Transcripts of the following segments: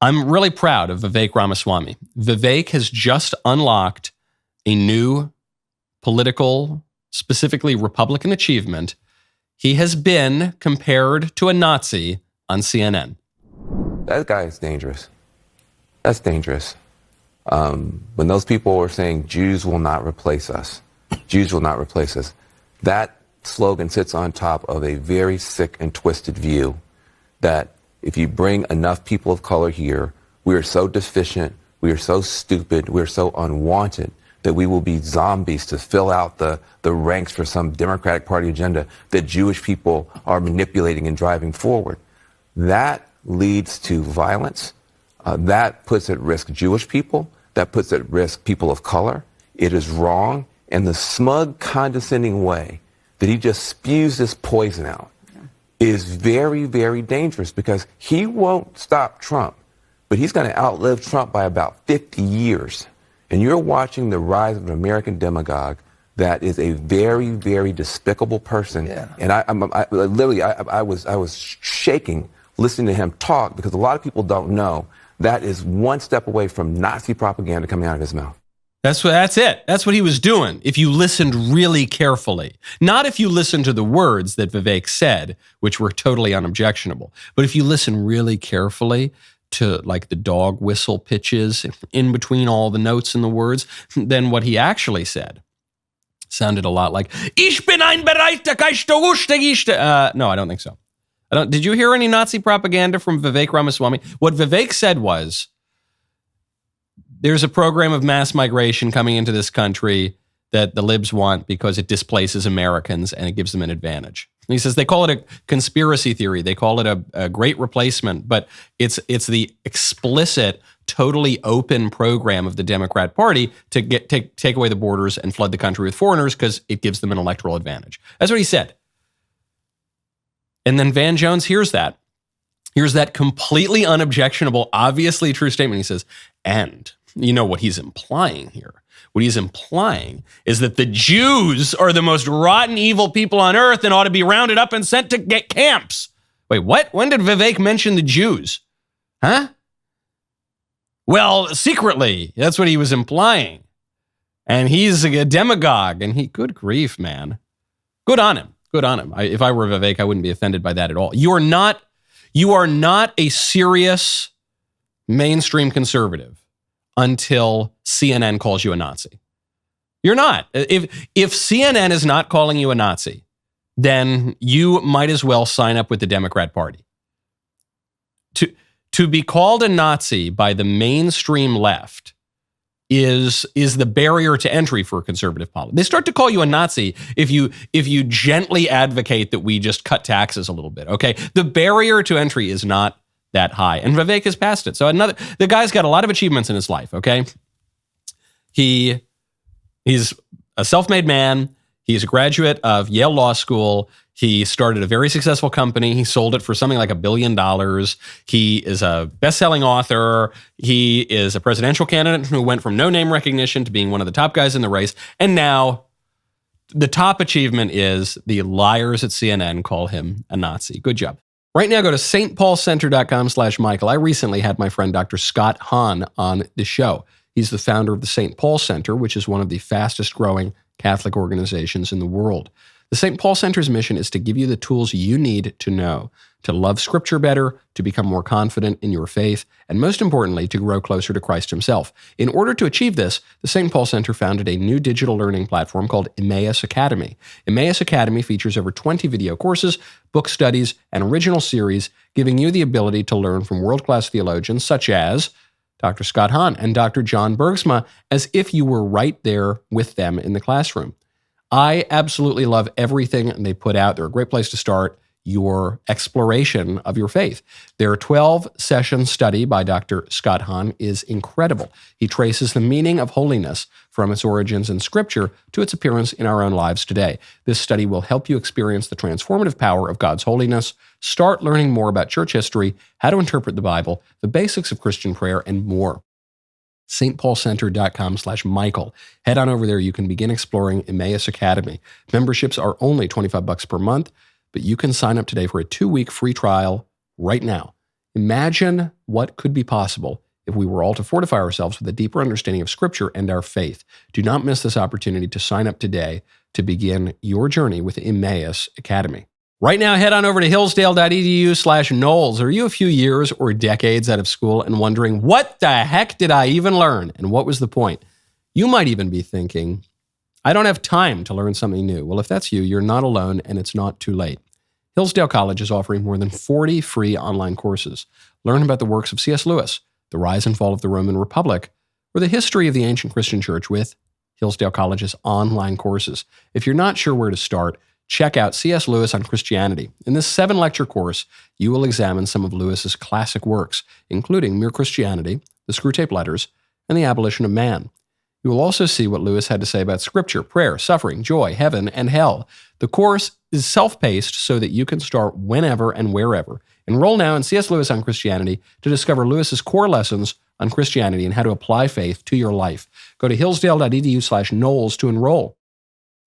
I'm really proud of Vivek Ramaswamy. Vivek has just unlocked a new political, specifically Republican achievement. He has been compared to a Nazi on CNN. That guy is dangerous. That's dangerous. When those people were saying Jews will not replace us, Jews will not replace us, that slogan sits on top of a very sick and twisted view that if you bring enough people of color here, we are so deficient, we are so stupid, we are so unwanted that we will be zombies to fill out the ranks for some Democratic Party agenda that Jewish people are manipulating and driving forward. That leads to violence. That puts at risk Jewish people. That puts at risk people of color. It is wrong. And the smug, condescending way that he just spews this poison out is very, very dangerous because he won't stop Trump, but he's going to outlive Trump by about 50 years. And you're watching the rise of an American demagogue that is a very, very despicable person. Yeah. And I was shaking listening to him talk because a lot of people don't know that is one step away from Nazi propaganda coming out of his mouth. That's it. That's what he was doing. If you listened really carefully, not if you listened to the words that Vivek said, which were totally unobjectionable, but if you listen really carefully to like the dog whistle pitches in between all the notes and the words, then what he actually said sounded a lot like, Ich bin ein bereiter Geist. No, I don't think so. Did you hear any Nazi propaganda from Vivek Ramaswamy? What Vivek said was, there's a program of mass migration coming into this country that the libs want because it displaces Americans and it gives them an advantage. And he says they call it a conspiracy theory. They call it a great replacement, but it's the explicit, totally open program of the Democrat Party to take away the borders and flood the country with foreigners because it gives them an electoral advantage. That's what he said. And then Van Jones hears that completely unobjectionable, obviously true statement. He says, and you know what he's implying here? What he's implying is that the Jews are the most rotten, evil people on earth and ought to be rounded up and sent to get camps. Wait, what? When did Vivek mention the Jews? Huh? Well, secretly, that's what he was implying. And he's a demagogue, and good grief, man. Good on him. Good on him. If I were Vivek, I wouldn't be offended by that at all. You are not a serious mainstream conservative until CNN calls you a Nazi. You're not. If CNN is not calling you a Nazi, then you might as well sign up with the Democrat Party. To be called a Nazi by the mainstream left is the barrier to entry for conservative politics. They start to call you a Nazi if you gently advocate that we just cut taxes a little bit, okay? The barrier to entry is not that high, and Vivek has passed it. So the guy's got a lot of achievements in his life, okay? He's a self-made man. He's a graduate of Yale Law School. He started a very successful company. He sold it for something like $1 billion. He is a best-selling author. He is a presidential candidate who went from no name recognition to being one of the top guys in the race. And now the top achievement is the liars at CNN call him a Nazi. Good job. Right now, go to stpaulcenter.com/Michael. I recently had my friend Dr. Scott Hahn on the show. He's the founder of the St. Paul Center, which is one of the fastest growing Catholic organizations in the world. The St. Paul Center's mission is to give you the tools you need to know, to love Scripture better, to become more confident in your faith, and most importantly, to grow closer to Christ himself. In order to achieve this, the St. Paul Center founded a new digital learning platform called Emmaus Academy. Emmaus Academy features over 20 video courses, book studies, and original series, giving you the ability to learn from world-class theologians such as Dr. Scott Hahn and Dr. John Bergsma, as if you were right there with them in the classroom. I absolutely love everything they put out. They're a great place to start your exploration of your faith. Their 12-session study by Dr. Scott Hahn is incredible. He traces the meaning of holiness from its origins in Scripture to its appearance in our own lives today. This study will help you experience the transformative power of God's holiness, start learning more about church history, how to interpret the Bible, the basics of Christian prayer, and more. stpaulcenter.com/Michael. Head on over there. You can begin exploring Emmaus Academy. Memberships are only $25 per month, but you can sign up today for a 2-week free trial right now. Imagine what could be possible if we were all to fortify ourselves with a deeper understanding of Scripture and our faith. Do not miss this opportunity to sign up today to begin your journey with Emmaus Academy. Right now, head on over to hillsdale.edu/Knowles. Are you a few years or decades out of school and wondering, what the heck did I even learn? And what was the point? You might even be thinking, I don't have time to learn something new. Well, if that's you, you're not alone and it's not too late. Hillsdale College is offering more than 40 free online courses. Learn about the works of C.S. Lewis, the rise and fall of the Roman Republic, or the history of the ancient Christian church with Hillsdale College's online courses. If you're not sure where to start, check out C.S. Lewis on Christianity. In this 7-lecture course, you will examine some of Lewis's classic works, including Mere Christianity, the Screwtape Letters, and the Abolition of Man. You will also see what Lewis had to say about Scripture, prayer, suffering, joy, heaven, and hell. The course is self-paced so that you can start whenever and wherever. Enroll now in C.S. Lewis on Christianity to discover Lewis's core lessons on Christianity and how to apply faith to your life. Go to hillsdale.edu/Knowles to enroll.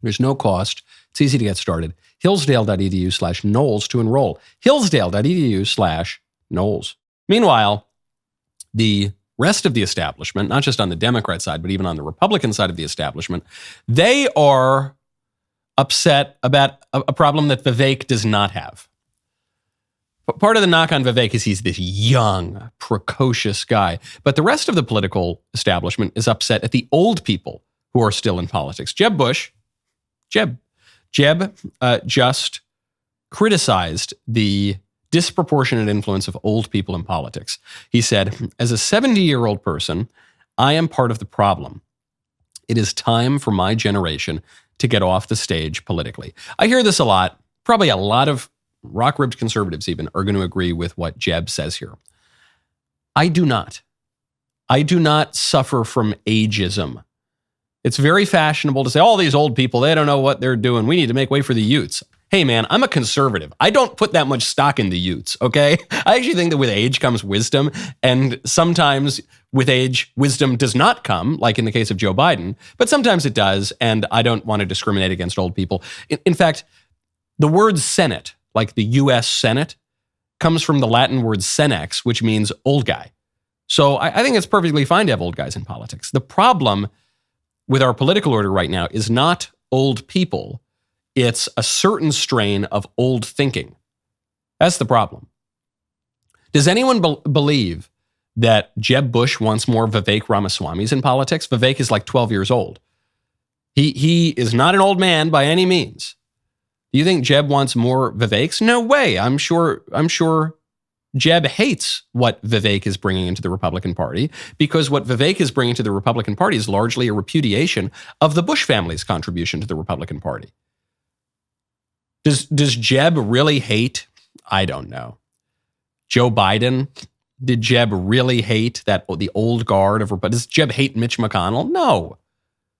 There's no cost. It's easy to get started. hillsdale.edu/Knowles to enroll. hillsdale.edu/Knowles. Meanwhile, the rest of the establishment, not just on the Democrat side, but even on the Republican side of the establishment, they are upset about a problem that Vivek does not have. But part of the knock on Vivek is he's this young, precocious guy. But the rest of the political establishment is upset at the old people who are still in politics. Jeb just criticized the disproportionate influence of old people in politics. He said, as a 70-year-old person, I am part of the problem. It is time for my generation to get off the stage politically. I hear this a lot. Probably a lot of rock-ribbed conservatives even are going to agree with what Jeb says here. I do not. I do not suffer from ageism. It's very fashionable to say, all these old people, they don't know what they're doing. We need to make way for the youths. Hey, man, I'm a conservative. I don't put that much stock in the youths, okay? I actually think that with age comes wisdom, and sometimes with age, wisdom does not come, like in the case of Joe Biden, but sometimes it does, and I don't want to discriminate against old people. In fact, the word Senate, like the U.S. Senate, comes from the Latin word senex, which means old guy. So I think it's perfectly fine to have old guys in politics. The problem with our political order right now is not old people. It's a certain strain of old thinking. That's the problem. Does anyone believe that Jeb Bush wants more Vivek Ramaswamys in politics? Vivek is like 12 years old. He is not an old man by any means. Do you think Jeb wants more Viveks? No way. I'm sure Jeb hates what Vivek is bringing into the Republican Party, because what Vivek is bringing to the Republican Party is largely a repudiation of the Bush family's contribution to the Republican Party. Does Jeb really hate? I don't know. Joe Biden? Did Jeb really hate the old guard of Republicans? Does Jeb hate Mitch McConnell? No,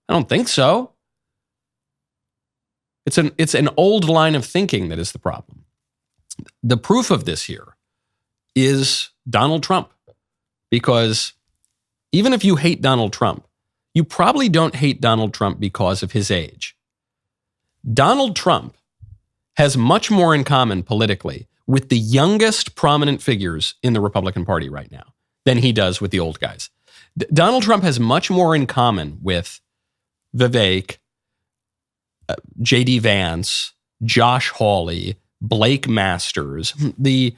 I don't think so. It's an old line of thinking that is the problem. The proof of this here is Donald Trump, because even if you hate Donald Trump, you probably don't hate Donald Trump because of his age. Donald Trump has much more in common politically with the youngest prominent figures in the Republican Party right now than he does with the old guys. Donald Trump has much more in common with Vivek, J.D. Vance, Josh Hawley, Blake Masters, the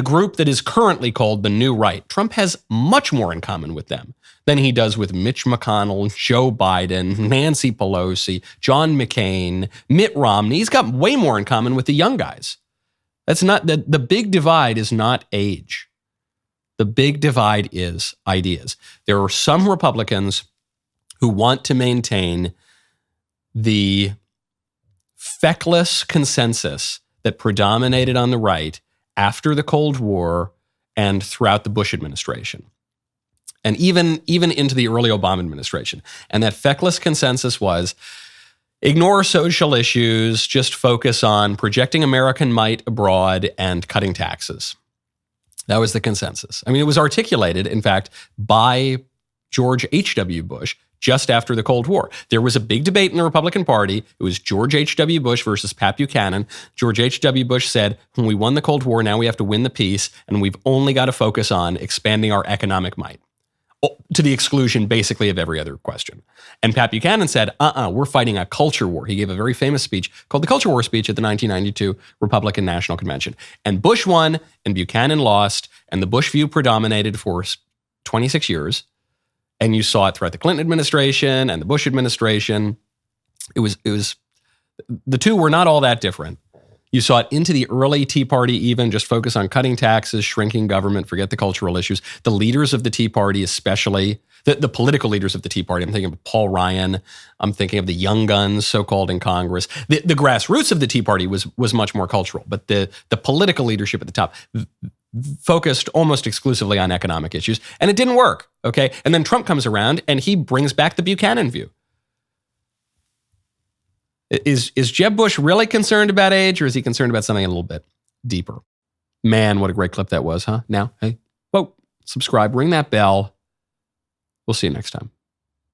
group that is currently called the New Right. Trump has much more in common with them than he does with Mitch McConnell, Joe Biden, Nancy Pelosi, John McCain, Mitt Romney. He's got way more in common with the young guys. That's not the big divide is not age. The big divide is ideas. There are some Republicans who want to maintain the feckless consensus that predominated on the right after the Cold War and throughout the Bush administration, and even into the early Obama administration. And that feckless consensus was ignore social issues, just focus on projecting American might abroad and cutting taxes. That was the consensus. I mean, it was articulated, in fact, by George H.W. Bush just after the Cold War. There was a big debate in the Republican Party. It was George H.W. Bush versus Pat Buchanan. George H.W. Bush said, when we won the Cold War, now we have to win the peace, and we've only got to focus on expanding our economic might, to the exclusion basically of every other question. And Pat Buchanan said, we're fighting a culture war. He gave a very famous speech called the Culture War speech at the 1992 Republican National Convention. And Bush won and Buchanan lost, and the Bush view predominated for 26 years. And you saw it throughout the Clinton administration and the Bush administration. It was the two were not all that different. You saw it into the early Tea Party, even just focus on cutting taxes, shrinking government, forget the cultural issues. The leaders of the Tea Party, especially the political leaders of the Tea Party, I'm thinking of Paul Ryan, I'm thinking of the young guns, so-called in Congress. The grassroots of the Tea Party was much more cultural, but the political leadership at the top focused almost exclusively on economic issues, and it didn't work, okay? And then Trump comes around and he brings back the Buchanan view. Is Jeb Bush really concerned about age, or is he concerned about something a little bit deeper? Man, what a great clip that was, huh? Now, hey, whoa, subscribe, ring that bell. We'll see you next time.